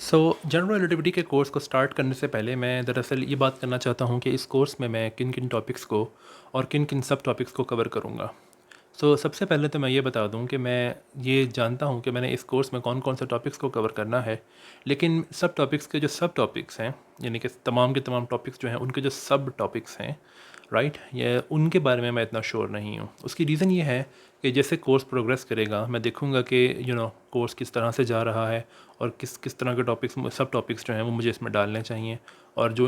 General relativity के course को start करने से पहले मैं दरअसल ये बात करना चाहता हूँ कि इस कोर्स में मैं किन किन टॉपिक्स को और किन किन सब टॉपिक्स को कवर करूँगा। सबसे पहले तो मैं ये बता दूँ कि मैं ये जानता हूँ कि मैंने इस कोर्स में कौन कौन से टॉपिक्स को कवर करना है, लेकिन सब टॉपिक्स के जो सब टॉपिक्स हैं, यानी कि तमाम के तमाम टॉपिक्स जो हैं उनके जो सब टॉपिक्स हैं, राइट, ये उनके बारे में मैं इतना श्योर नहीं हूँ। उसकी रीज़न ये है कि जैसे कोर्स प्रोग्रेस करेगा मैं देखूँगा कि कोर्स किस तरह से जा रहा है और किस किस तरह के टॉपिक्स सब टॉपिक्स जो हैं वो मुझे इसमें डालने चाहिए, और जो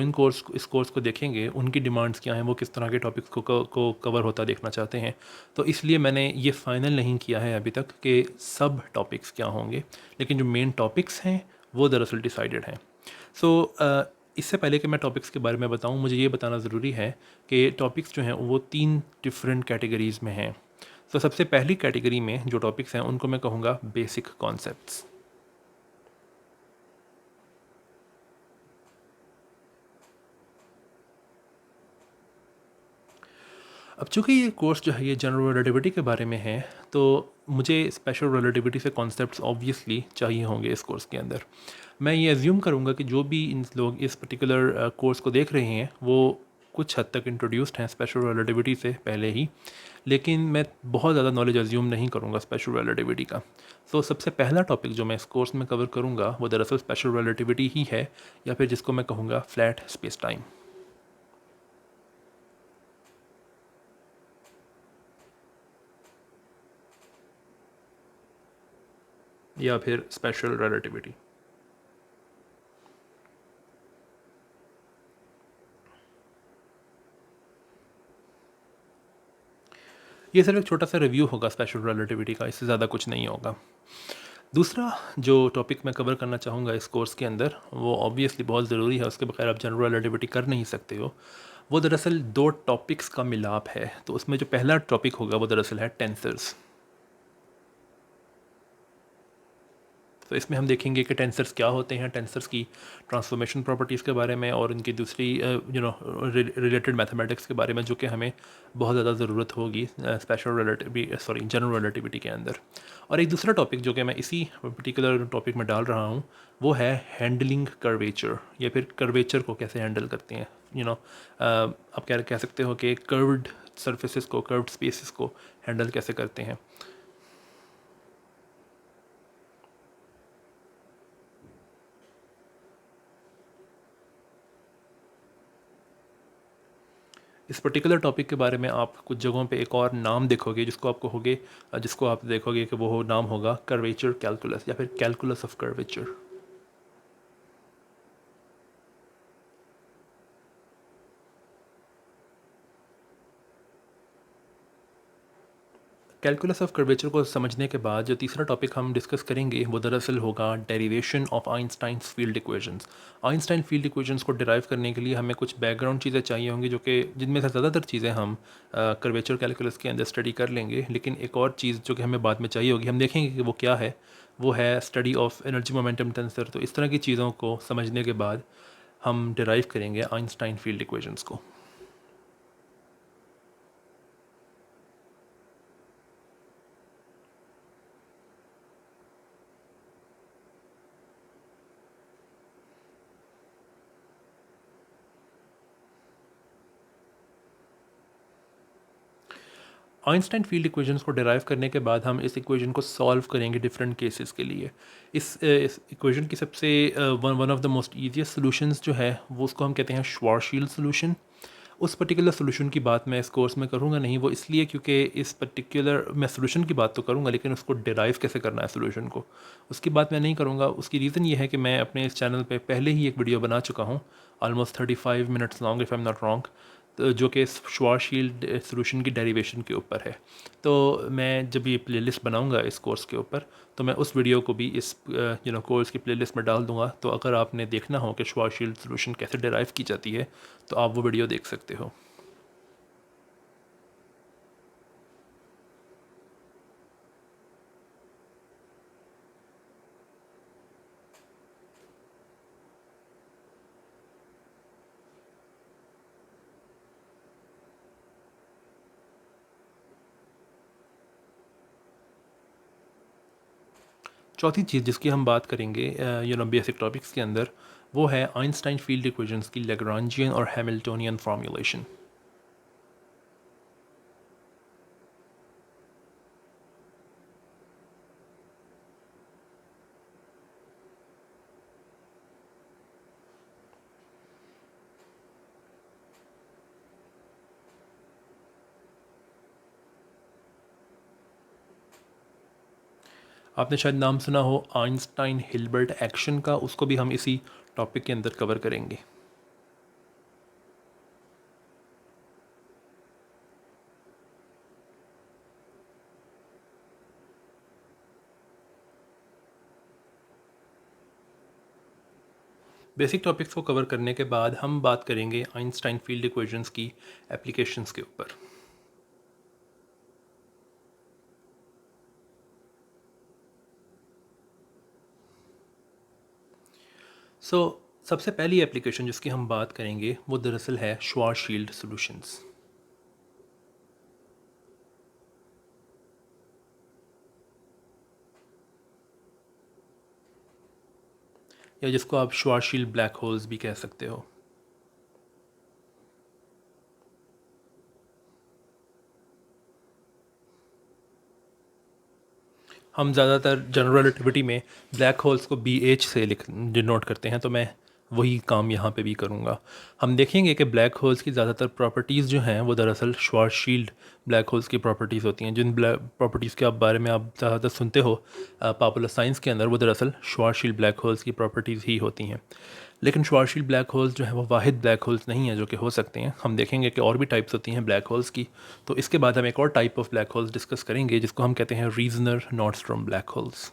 इस कोर्स को देखेंगे उनकी डिमांड्स क्या हैं, वो किस तरह के टॉपिक्स को कवर होता देखना चाहते हैं। तो इसलिए मैंने ये फ़ाइनल नहीं किया है अभी तक कि सब टॉपिक्स क्या होंगे, लेकिन जो मेन टॉपिक्स हैं वो दरअसल डिसाइडेड हैं। इससे पहले कि मैं टॉपिक्स के बारे में बताऊं, मुझे ये बताना ज़रूरी है कि टॉपिक्स जो हैं वो 3 डिफरेंट कैटेगरीज़ में हैं। सबसे पहली कैटेगरी में जो टॉपिक्स हैं उनको मैं कहूँगा बेसिक कॉन्सेप्ट्स। अब चूँकि ये कोर्स जो है ये जनरल रिलेटिविटी के बारे में है, तो मुझे स्पेशल रिलेटिविटी से कॉन्सेप्ट्स ऑब्वियसली चाहिए होंगे इस कोर्स के अंदर। मैं ये एज्यूम करूँगा कि जो भी इन लोग इस पर्टिकुलर कोर्स को देख रहे हैं वो कुछ हद तक इंट्रोड्यूस्ड हैं स्पेशल रिलेटिविटी से पहले ही, लेकिन मैं बहुत ज़्यादा नॉलेज एज्यूम नहीं करूँगा स्पेशल रिलेटिविटी का। सबसे पहला टॉपिक जो मैं इस कोर्स में कवर करूँगा वो दरअसल स्पेशल रिलेटिविटी ही है, या फिर जिसको मैं कहूँगा फ्लैट स्पेस टाइम, या फिर स्पेशल रिलेटिविटी। ये सिर्फ एक छोटा सा रिव्यू होगा स्पेशल रिलेटिविटी का, इससे ज़्यादा कुछ नहीं होगा। दूसरा जो टॉपिक मैं कवर करना चाहूँगा इस कोर्स के अंदर, वो ऑब्वियसली बहुत ज़रूरी है, उसके बगैर आप जनरल रिलेटिविटी कर नहीं सकते हो। वो दरअसल दो टॉपिक्स का मिलाप है। तो उसमें जो पहला टॉपिक होगा वो दरअसल है टेंसर्स। तो इसमें हम देखेंगे कि टेंसर्स क्या होते हैं, टेंसर्स की ट्रांसफॉर्मेशन प्रॉपर्टीज़ के बारे में, और इनकी दूसरी रिलेटेड मैथमेटिक्स के बारे में, जो कि हमें बहुत ज़्यादा ज़रूरत होगी स्पेशल रिलेटिविटी जनरल रिलेटिविटी के अंदर। और एक दूसरा टॉपिक जो कि मैं इसी पर्टिकुलर टॉपिक में डाल रहा हूँ वो है हैंडलिंग कर्वेचर, या फिर कर्वेचर को कैसे हैंडल करते हैं। आप क्या कह सकते हो कि कर्व्ड सर्फेसिस को, कर्व्ड स्पेसिस को हैंडल कैसे करते हैं। इस पर्टिकुलर टॉपिक के बारे में आप कुछ जगहों पे एक और नाम देखोगे जिसको आप देखोगे कि वो नाम होगा कर्वेचर कैलकुलस, या फिर calculus of curvature. Calculus of curvature को समझने के बाद जो तीसरा टॉपिक हम डिस्कस करेंगे वो दरअसल होगा derivation of Einstein's field equations. Einstein field equations को डिराइव करने के लिए हमें कुछ बैकग्राउंड चीज़ें चाहिए होंगी, जो कि जिनमें से ज़्यादातर चीज़ें हम कर्वेचर कैलकुलस के अंदर स्टडी कर लेंगे, लेकिन एक और चीज़ जो कि हमें बाद में चाहिए होगी, हम देखेंगे कि वो क्या है। वो है study of energy momentum tensor. तो इस तरह की चीज़ों को समझने के बाद हम डिराइव करेंगे आइंस्टाइन फील्ड इक्वेशंस को। आइंस्टाइन फील्ड इक्वेशंस को डिराइव करने के बाद हम इस इक्वेशन को सॉल्व करेंगे डिफरेंट केसेस के लिए। इस इक्वेशन की सबसे one of the most easiest solutions जो है वो उसको हम कहते हैं श्वार्ज़शील्ड सॉल्यूशन। उस पर्टिकुलर सॉल्यूशन की बात मैं इस कोर्स में करूँगा नहीं, वो इसलिए क्योंकि इस पर्टिकुलर मैं सॉल्यूशन की बात तो करूँगा, लेकिन उसको डिराइव कैसे करना है सॉल्यूशन को, उसकी बात मैं नहीं करूँगा। उसकी रीज़न ये है कि मैं अपने इस चैनल पे पहले ही एक वीडियो बना चुका हूँ, almost 35 minutes long if I am not wrong, तो जो कि श्वार्ज़शील्ड सॉल्यूशन की डेरिवेशन के ऊपर है। तो मैं जब ये प्लेलिस्ट बनाऊंगा इस कोर्स के ऊपर, तो मैं उस वीडियो को भी इस कोर्स की प्लेलिस्ट में डाल दूंगा। तो अगर आपने देखना हो कि श्वार्ज़शील्ड सॉल्यूशन कैसे डिराइव की जाती है, तो आप वो वीडियो देख सकते हो। चौथी चीज़ जिसकी हम बात करेंगे बेसिक टॉपिक्स के अंदर, वो है आइंस्टाइन फील्ड इक्वेशंस की लैग्रांजियन और हैमिल्टोनियन फॉर्मूलेशन। आपने शायद नाम सुना हो आइंस्टाइन हिल्बर्ट एक्शन का, उसको भी हम इसी टॉपिक के अंदर कवर करेंगे। बेसिक टॉपिक्स को कवर करने के बाद हम बात करेंगे आइंस्टाइन फील्ड इक्वेशंस की एप्लीकेशंस के ऊपर। सबसे पहली एप्लीकेशन जिसकी हम बात करेंगे वो दरअसल है श्वार्ज़शील्ड सॉल्यूशंस, या जिसको आप श्वार्ज़शील्ड ब्लैक होल्स भी कह सकते हो। हम ज़्यादातर जनरल रिलेटिविटी में ब्लैक होल्स को BH से लिख डिनोट करते हैं, तो मैं वही काम यहाँ पे भी करूँगा। हम देखेंगे कि ब्लैक होल्स की ज़्यादातर प्रॉपर्टीज़ जो हैं वो दरअसल श्वार्ज़शील्ड ब्लैक होल्स की प्रॉपर्टीज़ होती हैं। जिन ब्लैक प्रॉपर्टीज़ के बारे में आप ज़्यादातर सुनते हो पॉपुलर साइंस के अंदर, वो दरअसल श्वार्ज़शील्ड ब्लैक होल्स की प्रॉपर्टीज़ ही होती हैं। लेकिन श्वार्ज़शील्ड ब्लैक होल्स जो है वो वाहिद ब्लैक होल्स नहीं है जो कि हो सकते हैं। हम देखेंगे कि और भी टाइप्स होती हैं ब्लैक होल्स की। तो इसके बाद हम एक और type of black holes discuss करेंगे जिसको हम कहते हैं रीजनर नॉर्डस्ट्रॉम ब्लैक होल्स।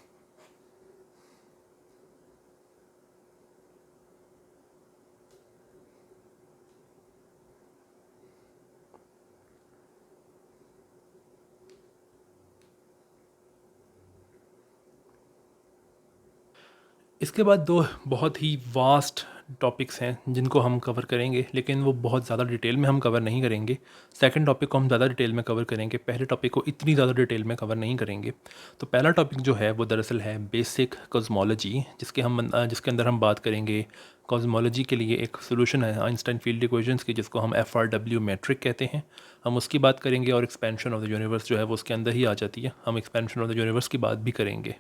इसके बाद दो बहुत ही वास्ट टॉपिक्स हैं जिनको हम कवर करेंगे, लेकिन वो बहुत ज़्यादा डिटेल में हम कवर नहीं करेंगे। सेकंड टॉपिक को हम ज़्यादा डिटेल में कवर करेंगे, पहले टॉपिक को इतनी ज़्यादा डिटेल में कवर नहीं करेंगे। तो पहला टॉपिक जो है वो दरअसल है बेसिक कॉस्मोलॉजी, जिसके अंदर हम बात करेंगे कॉस्मोलॉजी के लिए एक सोल्यूशन है आइंस्टाइन फील्ड इक्वेशंस की, जिसको हम FRW मैट्रिक कहते हैं। हम उसकी बात करेंगे, और एक्सपेंशन ऑफ द यूनिवर्स जो है वो उसके अंदर ही आ जाती है। हम एक्सपेंशन ऑफ द यूनिवर्स की बात भी करेंगे।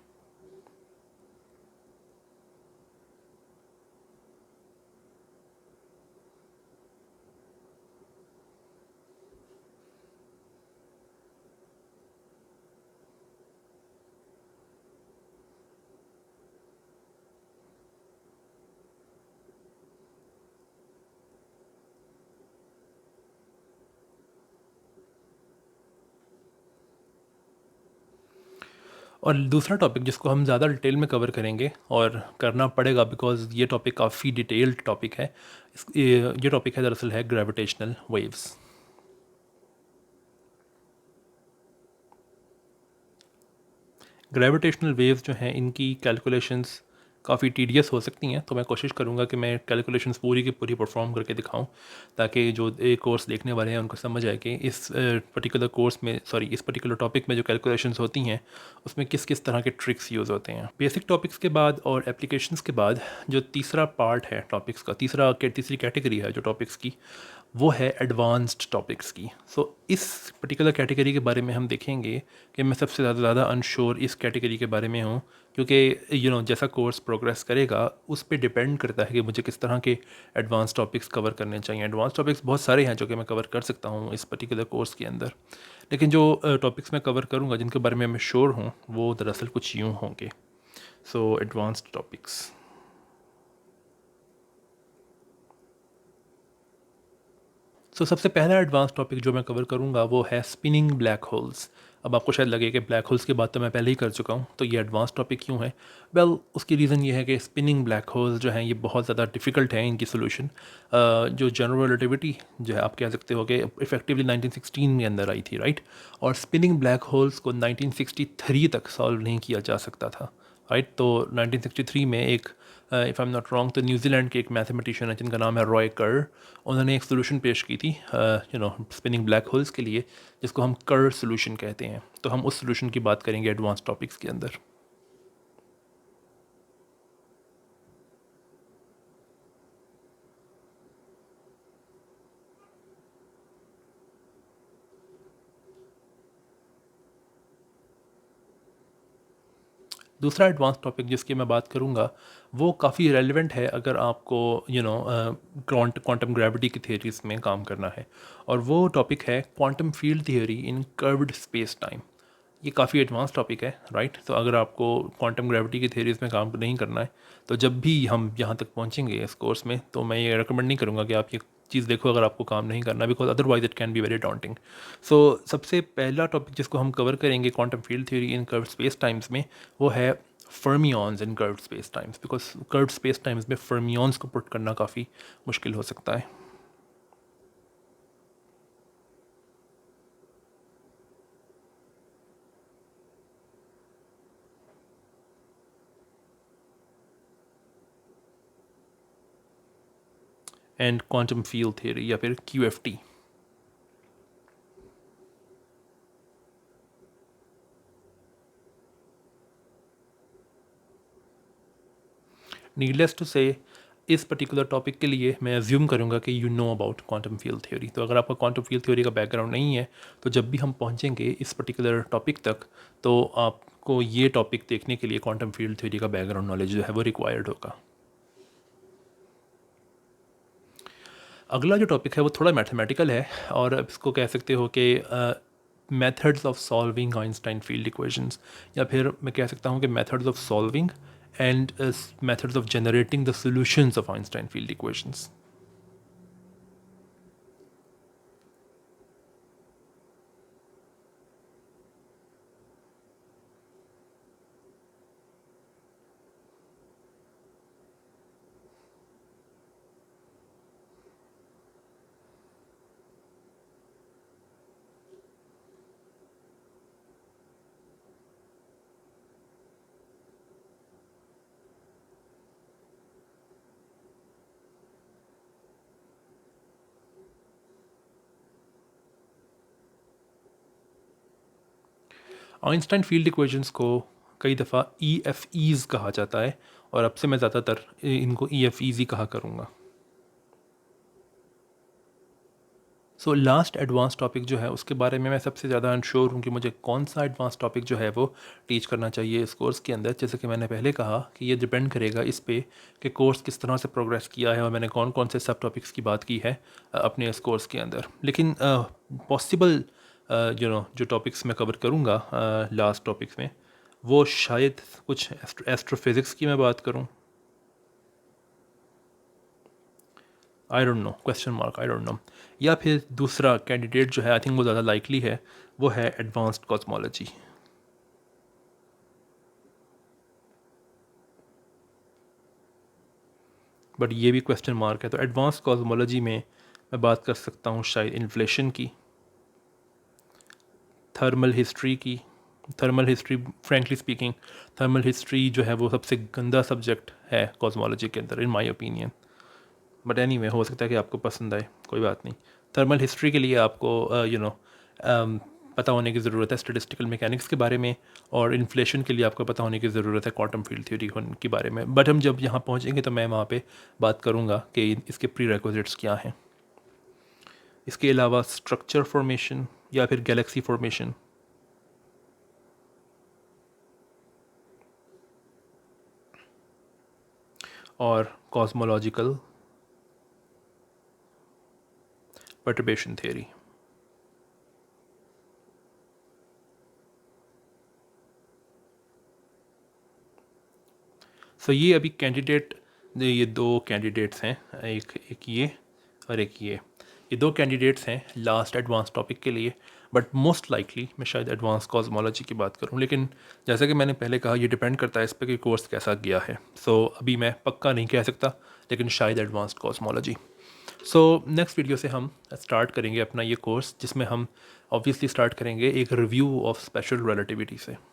और दूसरा टॉपिक जिसको हम ज़्यादा डिटेल में कवर करेंगे, और करना पड़ेगा बिकॉज़ ये टॉपिक काफ़ी डिटेल्ड टॉपिक है। ये टॉपिक है दरअसल है ग्रेविटेशनल वेव्स। ग्रेविटेशनल वेव्स जो हैं इनकी कैलकुलेशंस काफ़ी टीडियस हो सकती हैं, तो मैं कोशिश करूँगा कि मैं कैलकुलेशंस पूरी की पूरी परफॉर्म करके दिखाऊं, ताकि जो ये कोर्स देखने वाले हैं उनको समझ आए कि इस पर्टिकुलर टॉपिक में जो कैलकुलेशंस होती हैं उसमें किस किस तरह के ट्रिक्स यूज़ होते हैं। बेसिक टॉपिक्स के बाद और एप्लीकेशंस के बाद जो तीसरा पार्ट है टॉपिक्स का, तीसरी कैटेगरी है जो टॉपिक्स की, वो है एडवांस्ड टॉपिक्स की। इस पर्टिकुलर कैटेगरी के बारे में हम देखेंगे कि मैं सबसे ज़्यादा अनश्योर इस कैटेगरी के बारे में हूँ, क्योंकि जैसा कोर्स प्रोग्रेस करेगा उस पे डिपेंड करता है कि मुझे किस तरह के एडवांस टॉपिक्स कवर करने चाहिए। एडवांस टॉपिक्स बहुत सारे हैं जो कि मैं कवर कर सकता हूँ इस पर्टिकुलर कोर्स के अंदर, लेकिन जो टॉपिक्स मैं कवर करूँगा जिनके बारे में मैं श्योर हूँ वो दरअसल कुछ यूँ होंगे। Advanced topics. सबसे पहला एडवांस टॉपिक जो मैं कवर करूँगा वो है स्पिनिंग ब्लैक होल्स। अब आपको शायद लगे कि ब्लैक होल्स की बात तो मैं पहले ही कर चुका हूँ, तो ये एडवांस टॉपिक क्यों है? उसकी रीज़न ये है कि स्पिनिंग ब्लैक होल्स जो हैं ये बहुत ज़्यादा डिफ़िकल्ट है इनकी सोल्यूशन। जो जनरल रिलेटिविटी जो है आप कह सकते हो कि इफ़ेक्टिवली 1916 के अंदर आई थी, राइट? और स्पिनिंग ब्लैक होल्स को 1963 तक सॉल्व नहीं किया जा सकता था, राइट? तो 1963 में एक if I am not wrong, तो न्यूजीलैंड के एक मैथमेटिशियन है जिनका नाम है रॉय कर। उन्होंने एक सोल्यूशन पेश की थी स्पिनिंग ब्लैक होल्स के लिए, जिसको हम कर सोल्यूशन कहते हैं। तो हम उस सोल्यूशन की बात करेंगे एडवांस टॉपिक्स के अंदर। दूसरा एडवांस टॉपिक जिसकी मैं बात करूँगा वो काफ़ी रेलेवेंट है अगर आपको क्वांटम ग्रेविटी की थियरीज में काम करना है, और वो टॉपिक है क्वांटम फील्ड थियोरी इन कर्व्ड स्पेस टाइम। ये काफ़ी एडवांस टॉपिक है, राइट। तो अगर आपको क्वांटम ग्रेविटी की थियरीज में काम नहीं करना है, तो जब भी हम यहाँ तक पहुँचेंगे इस कोर्स में, तो मैं ये रिकमेंड नहीं करूँगा कि आप ये चीज़ देखो अगर आपको काम नहीं करना, because otherwise it can be very daunting. So सबसे पहला टॉपिक जिसको हम कवर करेंगे quantum field theory in curved space times में, वो है fermions in curved space times, because curved space times में फर्मियंस को पुट करना काफ़ी मुश्किल हो सकता है। एंड क्वांटम फील्ड थियरी या फिर QFT। नीडलेस टू से इस पर्टिकुलर टॉपिक के लिए मैं अज्यूम करूँगा कि you know about quantum field theory. तो अगर आपका क्वांटम फील्ड थ्योरी का बैकग्राउंड नहीं है, तो जब भी हम पहुँचेंगे इस पर्टिकुलर टॉपिक तक, तो आपको ये टॉपिक देखने के लिए क्वांटम फील्ड थ्योरी का बैकग्राउंड नॉलेज जो है वो रिक्वायर्ड होगा। अगला जो टॉपिक है वो थोड़ा मैथमेटिकल है, और अब इसको कह सकते हो कि methods of solving Einstein field equations, या फिर मैं कह सकता हूँ कि methods of solving and methods of generating the solutions of Einstein field equations. Einstein field equations को कई दफ़ा EFEs कहा जाता है, और अब से मैं ज़्यादातर इनको EFEs ही कहा करूँगा। सो लास्ट एडवांस टॉपिक जो है उसके बारे में मैं सबसे ज़्यादा अनश्योर हूँ कि मुझे कौन सा एडवांस टॉपिक जो है वो टीच करना चाहिए इस कोर्स के अंदर। जैसे कि मैंने पहले कहा कि ये डिपेंड करेगा इस पे कि कोर्स किस तरह से प्रोग्रेस किया है और मैंने कौन कौन से सब टॉपिक्स की बात की है अपने इस कोर्स के अंदर। लेकिन पॉसिबल जो टॉपिक्स मैं कवर करूँगा लास्ट टॉपिक्स में, वो शायद कुछ एस्ट्रोफिज़िक्स की मैं बात करूँ। I don't know, question mark, I don't know. या फिर दूसरा कैंडिडेट जो है, आई थिंक वो ज़्यादा लाइकली है, वो है एडवांस्ड कॉस्मोलॉजी। बट ये भी क्वेश्चन मार्क है। तो एडवांस कॉस्मोलॉजी में मैं बात कर सकता हूँ शायद इन्फ्लेशन की, थर्मल हिस्ट्री की। Thermal history, frankly speaking, thermal history जो है वो सबसे गंदा सब्जेक्ट है कॉस्मोलॉजी के अंदर, in my opinion. But anyway, हो सकता है कि आपको पसंद आए, कोई बात नहीं। थर्मल हिस्ट्री के लिए आपको पता होने की ज़रूरत है स्टैटिस्टिकल मैकेनिक्स के बारे में, और इन्फ्लेशन के लिए आपको पता होने की ज़रूरत है क्वांटम फील्ड थ्योरी के बारे में। बट हम जब यहाँ पहुँचेंगे तो मैं वहाँ पे बात करूँगा कि इसके प्री क्या हैं। इसके अलावा स्ट्रक्चर फॉर्मेशन या फिर गैलेक्सी फॉर्मेशन, और कॉस्मोलॉजिकल परटर्बेशन थ्योरी। सो ये अभी ये दो कैंडिडेट्स हैं, एक एक ये और एक ये दो कैंडिडेट्स हैं लास्ट एडवांस टॉपिक के लिए। बट मोस्ट लाइकली मैं शायद एडवांस कॉस्मोलॉजी की बात करूं, लेकिन जैसा कि मैंने पहले कहा, ये डिपेंड करता है इस पर कि कोर्स कैसा गया है। सो अभी मैं पक्का नहीं कह सकता, लेकिन शायद advanced cosmology. So next video से हम स्टार्ट करेंगे अपना ये कोर्स, जिसमें हम ऑब्वियसली स्टार्ट करेंगे एक रिव्यू ऑफ स्पेशल रिलेटिविटी से।